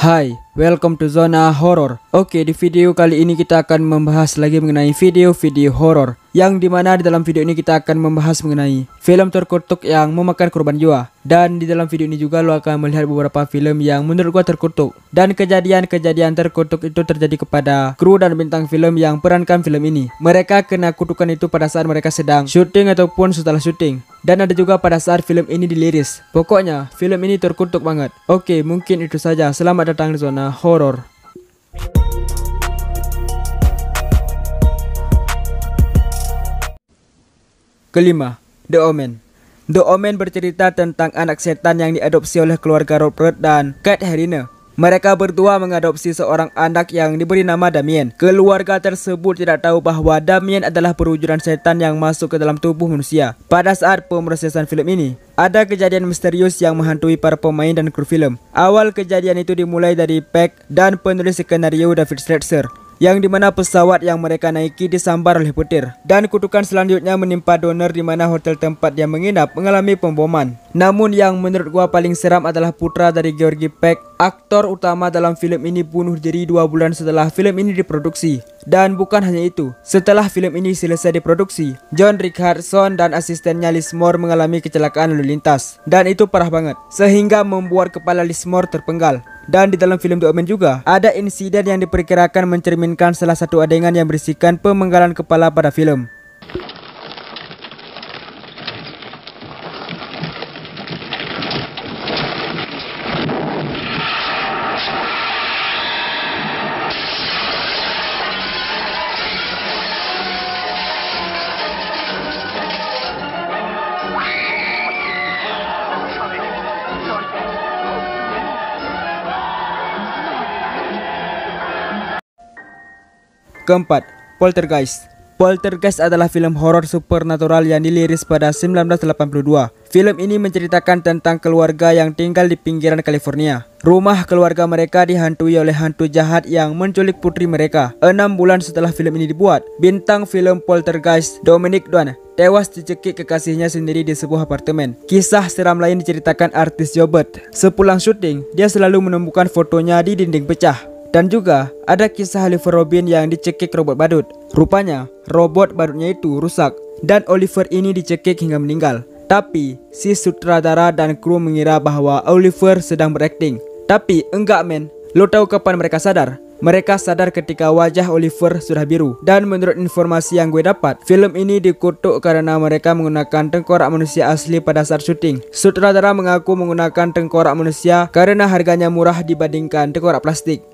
Hai, welcome to Zona Horror. Oke, di video kali ini kita akan membahas lagi mengenai video-video horor, yang dimana di dalam video ini kita akan membahas mengenai film terkutuk yang memakan korban jiwa. Dan di dalam video ini juga lo akan melihat beberapa film yang menurut gua terkutuk. Dan kejadian-kejadian terkutuk itu terjadi kepada kru dan bintang film yang perankan film ini. Mereka kena kutukan itu pada saat mereka sedang syuting ataupun setelah syuting. Dan ada juga pada saat film ini diliris. Pokoknya film ini terkutuk banget. Oke, mungkin itu saja. Selamat datang di Zona Horor. Kelima, The Omen. The Omen bercerita tentang anak setan yang diadopsi oleh keluarga Robert dan Kate Herine. Mereka berdua mengadopsi seorang anak yang diberi nama Damien. Keluarga tersebut tidak tahu bahwa Damien adalah perwujudan setan yang masuk ke dalam tubuh manusia. Pada saat pemrosesan film ini, ada kejadian misterius yang menghantui para pemain dan kru film. Awal kejadian itu dimulai dari Peck dan penulis skenario David Stratzer, yang dimana pesawat yang mereka naiki disambar oleh petir. Dan kutukan selanjutnya menimpa Donner, di mana hotel tempat dia menginap mengalami pemboman. Namun yang menurut gua paling seram adalah putra dari Georgie Peck. Aktor utama dalam film ini bunuh diri 2 bulan setelah film ini diproduksi. Dan bukan hanya itu, setelah film ini selesai diproduksi, John Richardson dan asistennya Lismore mengalami kecelakaan lalu lintas. Dan itu parah banget, sehingga membuat kepala Lismore terpenggal. Dan di dalam film The Omen juga ada insiden yang diperkirakan mencerminkan salah satu adegan yang berisikan pemenggalan kepala pada film. Keempat, Poltergeist. Poltergeist adalah film horor supernatural yang diliris pada 1982. Film ini menceritakan tentang keluarga yang tinggal di pinggiran California. Rumah keluarga mereka dihantui oleh hantu jahat yang menculik putri mereka. 6 bulan setelah film ini dibuat, bintang film Poltergeist, Dominic Dwan, tewas dicekik kekasihnya sendiri di sebuah apartemen. Kisah seram lain diceritakan artis Jobert. Sepulang syuting, dia selalu menemukan fotonya di dinding pecah. Dan juga ada kisah Oliver Robin yang dicekik robot badut. Rupanya robot badutnya itu rusak dan Oliver ini dicekik hingga meninggal. Tapi si sutradara dan kru mengira bahwa Oliver sedang berakting. Tapi enggak men. Lo tahu kapan mereka sadar? Mereka sadar ketika wajah Oliver sudah biru. Dan menurut informasi yang gue dapat, film ini dikutuk karena mereka menggunakan tengkorak manusia asli pada saat syuting. Sutradara mengaku menggunakan tengkorak manusia karena harganya murah dibandingkan tengkorak plastik.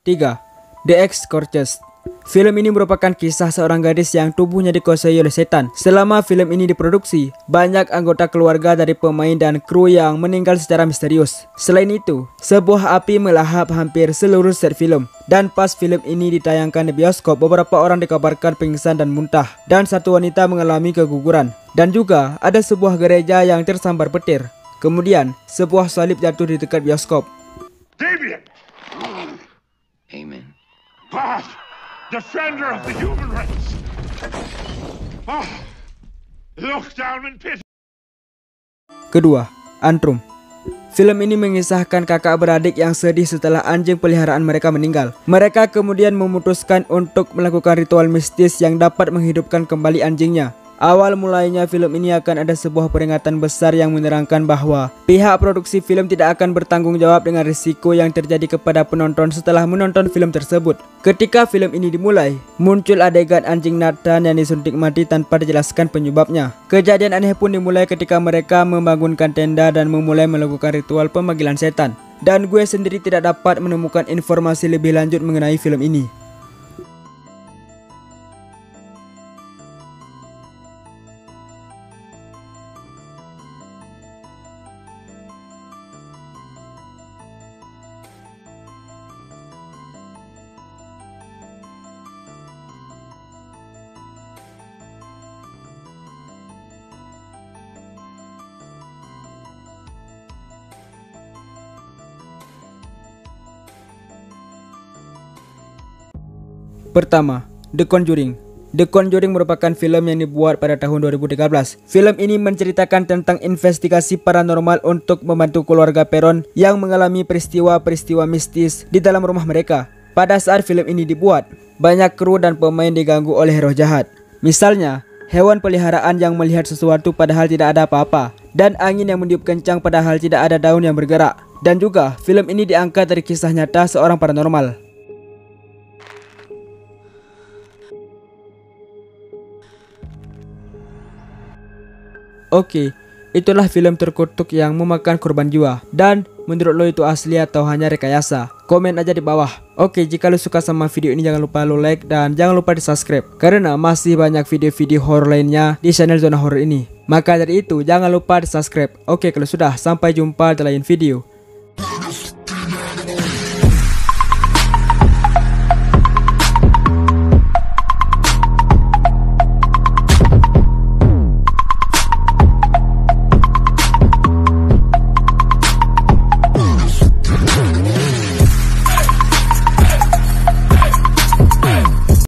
Tiga, The Exorcist. Film ini merupakan kisah seorang gadis yang tubuhnya dikuasai oleh setan. Selama film ini diproduksi, banyak anggota keluarga dari pemain dan kru yang meninggal secara misterius. Selain itu, sebuah api melahap hampir seluruh set film. Dan pas film ini ditayangkan di bioskop, beberapa orang dikabarkan pingsan dan muntah. Dan satu wanita mengalami keguguran. Dan juga ada sebuah gereja yang tersambar petir. Kemudian, sebuah salib jatuh di dekat bioskop. Damien! Amen. God, defender of the human race! Oh, look down in pity! Kedua, Antrum. Film ini mengisahkan kakak beradik yang sedih setelah anjing peliharaan mereka meninggal. Mereka kemudian memutuskan untuk melakukan ritual mistis yang dapat menghidupkan kembali anjingnya. Awal mulainya film ini akan ada sebuah peringatan besar yang menerangkan bahwa pihak produksi film tidak akan bertanggung jawab dengan risiko yang terjadi kepada penonton setelah menonton film tersebut. Ketika film ini dimulai, muncul adegan anjing Nathan yang disuntik mati tanpa dijelaskan penyebabnya. Kejadian aneh pun dimulai ketika mereka membangunkan tenda dan memulai melakukan ritual pemanggilan setan. Dan gue sendiri tidak dapat menemukan informasi lebih lanjut mengenai film ini. Pertama, The Conjuring. The Conjuring merupakan film yang dibuat pada tahun 2013. Film ini menceritakan tentang investigasi paranormal untuk membantu keluarga Perron yang mengalami peristiwa-peristiwa mistis di dalam rumah mereka. Pada saat film ini dibuat, banyak kru dan pemain diganggu oleh roh jahat. Misalnya, hewan peliharaan yang melihat sesuatu padahal tidak ada apa-apa, dan angin yang meniup kencang padahal tidak ada daun yang bergerak. Dan juga, film ini diangkat dari kisah nyata seorang paranormal. Oke, itulah film terkutuk yang memakan korban jiwa. Dan menurut lo itu asli atau hanya rekayasa? Komen aja di bawah. Oke, jika lo suka sama video ini jangan lupa lo like dan jangan lupa di subscribe, karena masih banyak video-video horror lainnya di channel Zona Horror ini. Maka dari itu jangan lupa di subscribe. Oke, kalau sudah, sampai jumpa di lain video.